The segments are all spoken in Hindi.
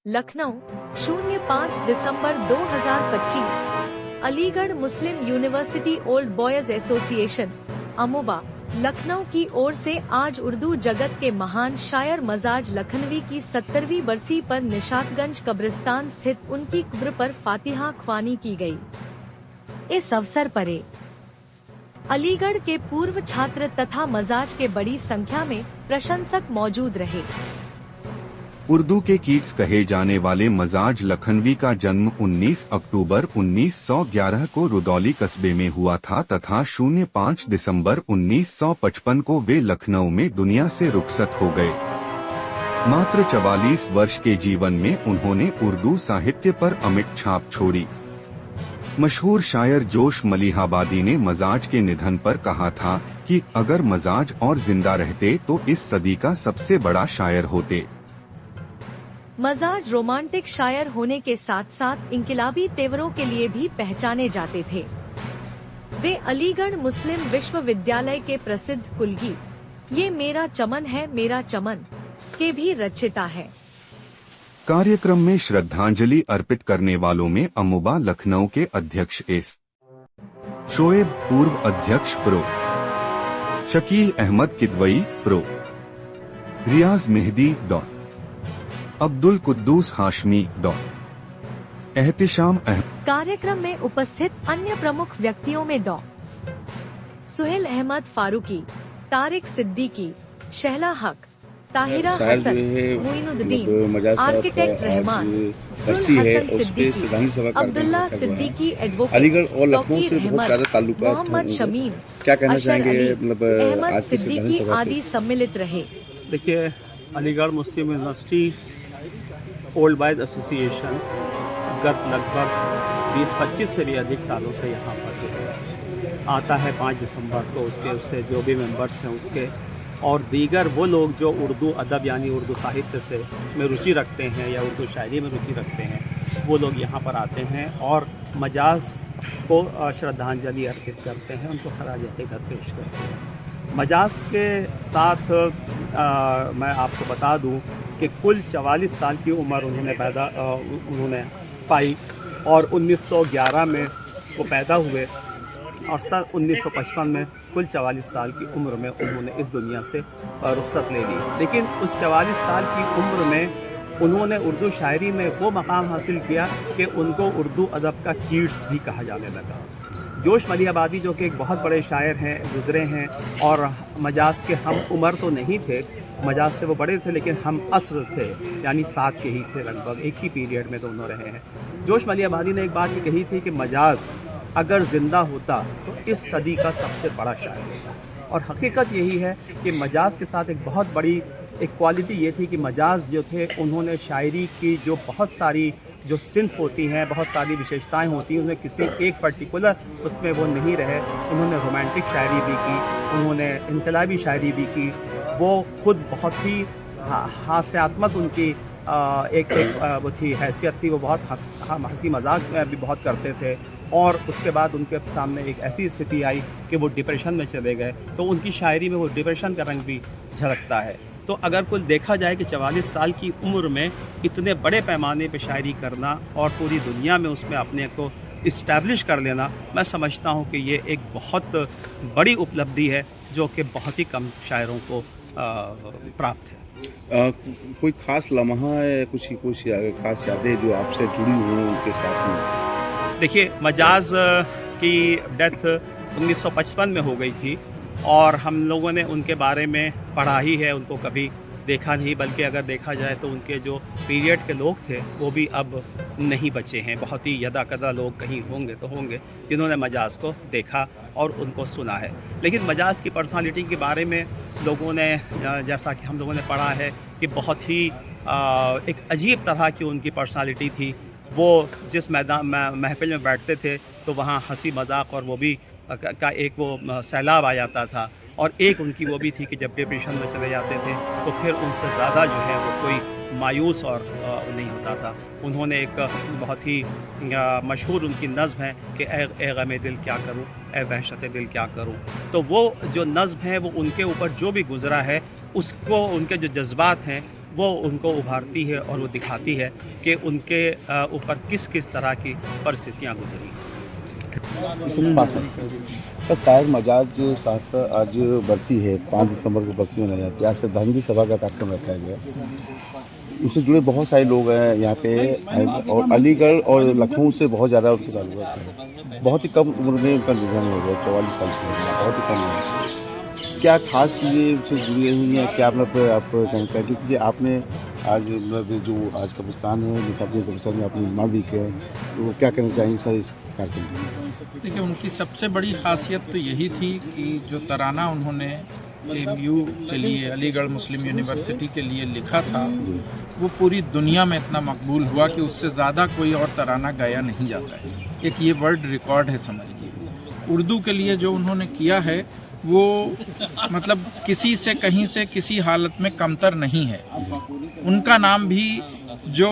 लखनऊ 05 दिसंबर 2025। Aligarh Muslim university old boys association AMOBA Lucknow की ओर से आज उर्दू जगत के महान शायर मजाज लखनवी की 70वीं बरसी पर निशातगंज कब्रिस्तान स्थित उनकी कब्र पर फातिहा ख्वानी की गई। इस अवसर पर अलीगढ़ के पूर्व छात्र तथा मजाज के बड़ी संख्या में प्रशंसक मौजूद रहे। उर्दू के कीट्स कहे जाने वाले मजाज लखनवी का जन्म 19 अक्टूबर 1911 को रुदौली कस्बे में हुआ था तथा 05 दिसंबर 1955 को वे लखनऊ में दुनिया से रुखसत हो गए। मात्र 44 वर्ष के जीवन में उन्होंने उर्दू साहित्य पर अमिट छाप छोड़ी। मशहूर शायर जोश मलिहाबादी ने मजाज के निधन पर कहा था कि अगर मजाज और जिंदा रहते तो इस सदी का सबसे बड़ा शायर होते। मजाज रोमांटिक शायर होने के साथ साथ इंकिलाबी तेवरों के लिए भी पहचाने जाते थे। वे अलीगढ़ मुस्लिम विश्वविद्यालय के प्रसिद्ध कुलगीत ये मेरा चमन है मेरा चमन के भी रचयिता है। कार्यक्रम में श्रद्धांजलि अर्पित करने वालों में अमोबा लखनऊ के अध्यक्ष एस शोएब, पूर्व अध्यक्ष प्रो शकील अहमद किदवई, प्रो रियाज मेहदी, अब्दुल कुद्दूस हाशमी, एहतिशाम अहमद। कार्यक्रम में उपस्थित अन्य प्रमुख व्यक्तियों में सुहेल अहमद फारूकी, तारिक सिद्दीकी, शहला हक, ताहिरा हसन, मोइनुद्दीन, आर्किटेक्ट रहमान, ज़फरुल हसन सिद्दीकी, अब्दुल्ला सिद्दीकी, एडवोकेट, तौकीर अहमद, मोहम्मद शमीम, अशर अली, अहमद सिद्दीकी आदि सम्मिलित रहे। देखिए, Aligarh Muslim university old boys association गत लगभग 20-25 से भी अधिक सालों से यहाँ पर जो है आता है 5 दिसंबर को। उससे जो भी मेंबर्स हैं उसके और दीगर वो लोग जो उर्दू अदब यानी उर्दू साहित्य से में रुचि रखते हैं या उर्दू शायरी में रुचि रखते हैं, वो लोग यहाँ पर आते हैं और मजाज को श्रद्धांजलि अर्पित करते हैं, उनको खराज अक़ीदत पेश करते हैं। मजाज के साथ मैं आपको बता दूं कि कुल 44 साल की उम्र उन्होंने पाई और 1911 में वो पैदा हुए और सन 1955 में कुल 44 साल की उम्र में उन्होंने इस दुनिया से रुखसत ले ली। लेकिन उस 44 साल की उम्र में उन्होंने उर्दू शायरी में वो मकाम हासिल किया कि उनको उर्दू अदब का कीट्स भी कहा जाने लगा। जोश मलिहाबादी जो कि एक बहुत बड़े शायर हैं, गुजरे हैं और मजाज के हम उम्र तो नहीं थे, मजाज से वो बड़े थे लेकिन हम असर थे, यानी साथ के ही थे, लगभग एक ही पीरियड में दोनों रहे हैं। जोश मलिहाबादी ने एक बात ये कही थी कि मजाज अगर ज़िंदा होता तो इस सदी का सबसे बड़ा शायर होता। और हकीकत यही है कि मजाज के साथ एक बहुत बड़ी एक क्वालिटी ये थी कि मजाज जो थे उन्होंने शायरी की जो बहुत सारी जो सिंफ होती हैं, बहुत सारी विशेषताएं होती हैं, उन्हें किसी एक पर्टिकुलर उसमें वो नहीं रहे। उन्होंने रोमांटिक शायरी भी की, उन्होंने इनकलाबी शायरी भी की। वो ख़ुद बहुत ही हास्यात्मक उनकी एक वो थी, हैसियत थी। वो बहुत हंसी मजाक भी बहुत करते थे और उसके बाद उनके सामने एक ऐसी स्थिति आई कि वो डिप्रेशन में चले गए, तो उनकी शायरी में वो डिप्रेशन का रंग भी झलकता है। तो अगर कुल देखा जाए कि 44 साल की उम्र में इतने बड़े पैमाने पे शायरी करना और पूरी दुनिया में उसमें अपने को इस्टेब्लिश कर लेना, मैं समझता हूँ कि ये एक बहुत बड़ी उपलब्धि है जो कि बहुत ही कम शायरों को प्राप्त है। कोई ख़ास लम्हा है, कुछ ख़ास यादें जो आपसे जुड़ी हुई उनके साथ में? देखिए, मजाज की डेथ 1955 में हो गई थी और हम लोगों ने उनके बारे में पढ़ा ही है, उनको कभी देखा नहीं। बल्कि अगर देखा जाए तो उनके जो पीरियड के लोग थे वो भी अब नहीं बचे हैं। बहुत ही यदाकदा लोग कहीं होंगे तो होंगे जिन्होंने मजाज को देखा और उनको सुना है। लेकिन मजाज की पर्सनालिटी के बारे में लोगों ने, जैसा कि हम लोगों ने पढ़ा है कि बहुत ही एक अजीब तरह की उनकी पर्सनालिटी थी। वो जिस मैदान महफिल में बैठते थे तो वहाँ हंसी मजाक और वो भी का एक वो सैलाब आ जाता था। और एक उनकी वो भी थी कि जब डिप्रेशन में चले जाते थे तो फिर उनसे ज़्यादा जो है वो कोई मायूस और नहीं होता था। उन्होंने एक बहुत ही मशहूर उनकी नज़्म है कि ए गमे दिल क्या करूं, ए वहशत दिल क्या करूं। तो वो जो नज़्म है वो उनके ऊपर जो भी गुज़रा है उसको, उनके जो जज्बात हैं वो उनको उभारती है और वो दिखाती है कि उनके ऊपर किस किस तरह की परिस्थितियाँ गुजरी। तो शायद मजाज साहब का आज बरसी है, 5 दिसंबर को बरसी मनाई जाती है। आज श्रद्धांजलि सभा का कार्यक्रम रखा गया, उससे जुड़े बहुत सारे लोग हैं यहाँ पे, और अलीगढ़ और लखनऊ से बहुत ज़्यादा उनके ताल्लुकात हैं। बहुत ही कम उम्र में उनका निधन हो गया, 44 साल की उम्र, बहुत ही कम उम्र। क्या खास चीज़ें उससे जुड़ी हुई हैं, क्या मतलब आप कहना चाहिए? क्योंकि आपने आज मतलब जो आज कब्रिस्तान है, जैसे अपने कब्रिस्तान में अपनी माँ भी के, तो क्या कहना चाहेंगे सर इस कार्यक्रम में? देखिए, उनकी सबसे बड़ी खासियत तो यही थी कि जो तराना उन्होंने AMU के लिए, अलीगढ़ मुस्लिम यूनिवर्सिटी के लिए लिखा था, वो पूरी दुनिया में इतना मकबूल हुआ कि उससे ज़्यादा कोई और तराना गाया नहीं जाता है। एक ये वर्ल्ड रिकॉर्ड है, समझिए। उर्दू के लिए जो उन्होंने किया है वो मतलब किसी से कहीं से किसी हालत में कमतर नहीं है। उनका नाम भी जो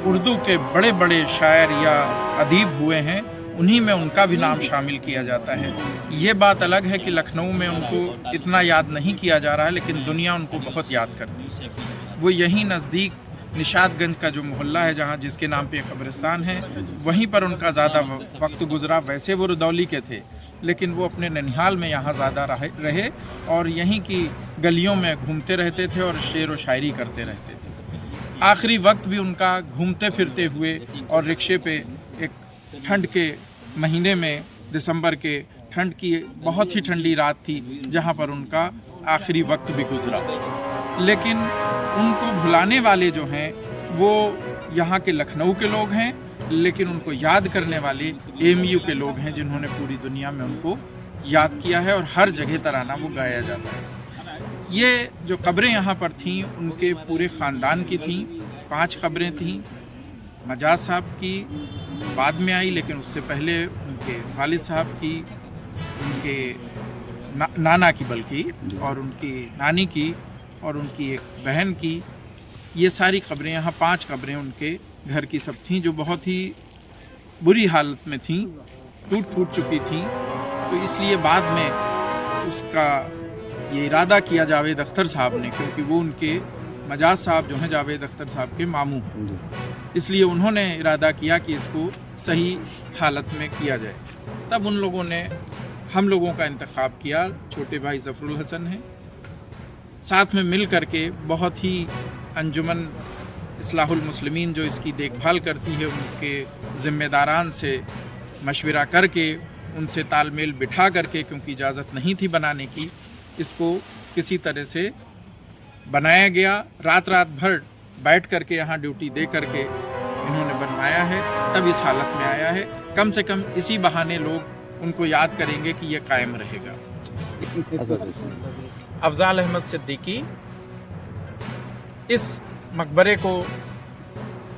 उर्दू के बड़े बड़े शायर या अदीब हुए हैं, उन्हीं में उनका भी नाम शामिल किया जाता है। ये बात अलग है कि लखनऊ में उनको इतना याद नहीं किया जा रहा है, लेकिन दुनिया उनको बहुत याद करती है। वो यहीं नज़दीक निशातगंज का जो मोहल्ला है, जहाँ जिसके नाम पे कब्रिस्तान है, वहीं पर उनका ज़्यादा वक्त गुजरा। वैसे वो रुदौली के थे, लेकिन वो अपने ननिहाल में यहाँ ज़्यादा रहे और यहीं की गलियों में घूमते रहते थे और शेर व शायरी करते रहते थे। आखिरी वक्त भी उनका घूमते फिरते हुए और रिक्शे पे, एक ठंड के महीने में, दिसंबर के ठंड की बहुत ही ठंडी रात थी, जहाँ पर उनका आखिरी वक्त भी गुजरा। लेकिन उनको भुलाने वाले जो हैं वो यहाँ के लखनऊ के लोग हैं, लेकिन उनको याद करने वाले AMU के लोग हैं, जिन्होंने पूरी दुनिया में उनको याद किया है और हर जगह तराना वो गाया जाता है। ये जो कब्रें यहाँ पर थीं, उनके पूरे ख़ानदान की थीं। 5 कब्रें थीं। मजाज साहब की बाद में आई, लेकिन उससे पहले उनके वालिद साहब की, उनके नाना की बल्कि, और उनकी नानी की, और उनकी एक बहन की। ये सारी कब्रें, यहाँ 5 कब्रें उनके घर की सब थीं, जो बहुत ही बुरी हालत में थीं, टूट फूट चुकी थीं। तो इसलिए बाद में उसका ये इरादा किया जावेद अख्तर साहब ने, क्योंकि वो उनके मजाज साहब जो हैं जावेद अख्तर साहब के मामू हैं, इसलिए उन्होंने इरादा किया कि इसको सही हालत में किया जाए। तब उन लोगों ने हम लोगों का इंतखाब किया। छोटे भाई ज़फ़रुल हसन हैं, साथ में मिल करके बहुत ही अंजुमन इस्लाहुल मुस्लिमीन जो इसकी देखभाल करती है, उनके ज़िम्मेदारान से मशवरा करके, उनसे तालमेल बिठा करके, क्योंकि इजाज़त नहीं थी बनाने की, इसको किसी तरह से बनाया गया। रात भर बैठ करके यहाँ ड्यूटी दे करके इन्होंने बनवाया है, तब इस हालत में आया है। कम से कम इसी बहाने लोग उनको याद करेंगे कि ये कायम रहेगा। अफजाल अहमद सिद्दीकी इस मकबरे को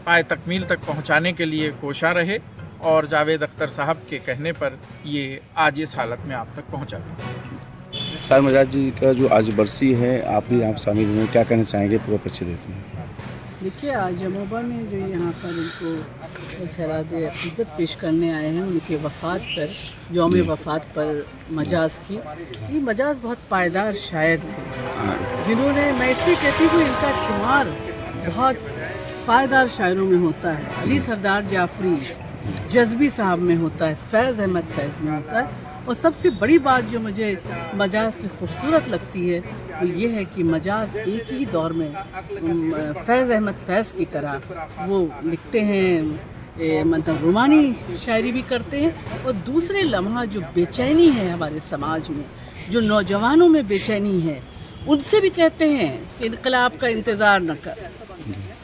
पाए तकमील तक पहुँचाने के लिए कोशा रहे, और जावेद अख्तर साहब के कहने पर ये आज इस हालत में आप तक पहुँचा गया। सर मजाज जी का जो आज बरसी है, आप भी यहाँ शामिल हुए, क्या कहना चाहेंगे पूरा परिचय देते हैं? देखिए, आज अमूबा ने जो यहाँ पर इनको खैरात अक़ीदत पेश करने आए हैं उनके वफ़ात पर, यौम वफ़ात पर मजाज की। ये मजाज बहुत पायदार शायर थे, जिन्होंने, मैं इसलिए कहती हूँ, इनका शुमार बहुत पायदार शायरों में होता है। अली सरदार जाफरी जज़्बी साहब में होता है, फैज़ अहमद फैज़ में होता है। और सबसे बड़ी बात जो मुझे मजाज की खूबसूरत लगती है वो ये है कि मजाज एक ही दौर में फैज़ अहमद फैज़ की तरह वो लिखते हैं, मतलब रुमानी शायरी भी करते हैं, और दूसरे लम्हा जो बेचैनी है हमारे समाज में, जो नौजवानों में बेचैनी है, उनसे भी कहते हैं कि इनकलाब का इंतज़ार न कर,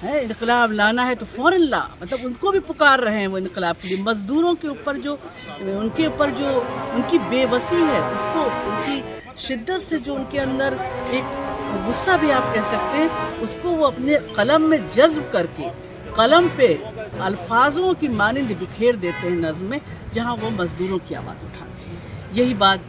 है इनकलाब लाना है तो फ़ौरन ला। मतलब उनको भी पुकार रहे हैं वो इनकलाब के लिए। मज़दूरों के ऊपर जो उनकी बेबसी है, उसको, उनकी शिद्दत से जो उनके अंदर एक गुस्सा भी आप कह सकते हैं, उसको वो अपने कलम में जज्ब करके कलम पे अल्फाजों की मानिंद बिखेर देते हैं नज़्म में, जहाँ वो मज़दूरों की आवाज़ उठाते हैं। यही बात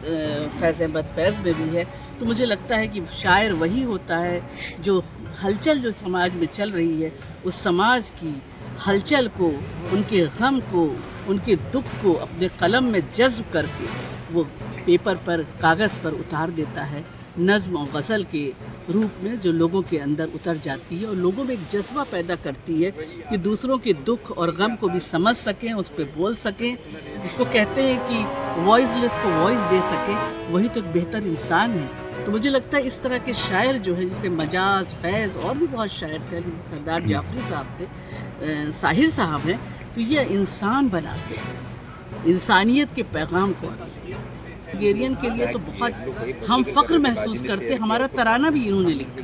फैज़ अहमद फैज़ में भी है। तो मुझे लगता है कि शायर वही होता है जो हलचल जो समाज में चल रही है, उस समाज की हलचल को, उनके गम को, उनके दुख को अपने कलम में जज्ब करके वो पेपर पर, कागज़ पर उतार देता है। नज़्म और गज़ल के रूप में जो लोगों के अंदर उतर जाती है और लोगों में एक जज्बा पैदा करती है कि दूसरों के दुख और गम को भी समझ सकें, उस पर बोल सकें। जिसको कहते हैं कि वॉइसलेस को वॉइस दे सकें, वही तो एक बेहतर इंसान है। तो मुझे लगता है इस तरह के शायर जो है, जैसे मजाज, फैज़ और भी बहुत शायर थे, सरदार जाफरी साहब थे, साहिर साहब हैं, तो ये इंसान बनाते हैं, इंसानियत के पैगाम को आगे ले जाते हैं। अल्जीरियन के लिए तो बहुत हम फ़ख्र महसूस करते हैं, हमारा तराना भी इन्होंने लिखा।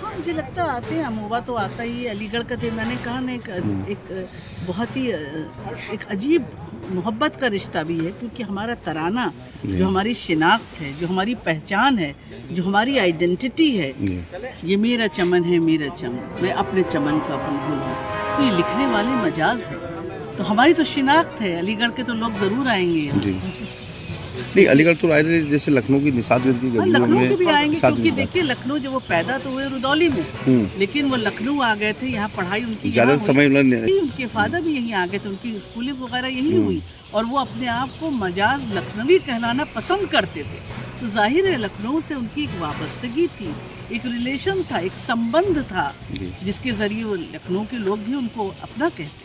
हाँ, मुझे लगता आते हैं, अमूबा तो आता ही है। अलीगढ़ का तो मैंने कहा ना, एक बहुत ही एक अजीब मोहब्बत का रिश्ता भी है, क्योंकि हमारा तराना जो हमारी शिनाख्त है, जो हमारी पहचान है, जो हमारी आइडेंटिटी है, ये मेरा चमन है, मेरा चमन, मैं अपने चमन का बुलबुल हूँ, तो ये लिखने वाले मजाज है, तो हमारी तो शिनाख्त है। अलीगढ़ के तो लोग ज़रूर आएंगे। नहीं, अलीगढ़ तो आए थे, जैसे लखनऊ की निसादगंज की गलियों में लखनऊ के भी आएंगे, साथ क्योंकि में देखिए लखनऊ जो वो पैदा तो हुए रुदौली में, लेकिन वो लखनऊ आ गए थे, यहाँ पढ़ाई उनकी ज़्यादा समय उन्होंने उनके फादर भी यहीं आ गए थे, उनकी स्कूलिंग वगैरह यहीं हुई, और वो अपने आप को मजाज लखनवी कहलाना पसंद करते थे। तो जाहिर है लखनऊ से उनकी एक वाबस्तगी थी, एक रिलेशन था, एक संबंध था, जिसके ज़रिए वो लखनऊ के लोग भी उनको अपना कहते हैं।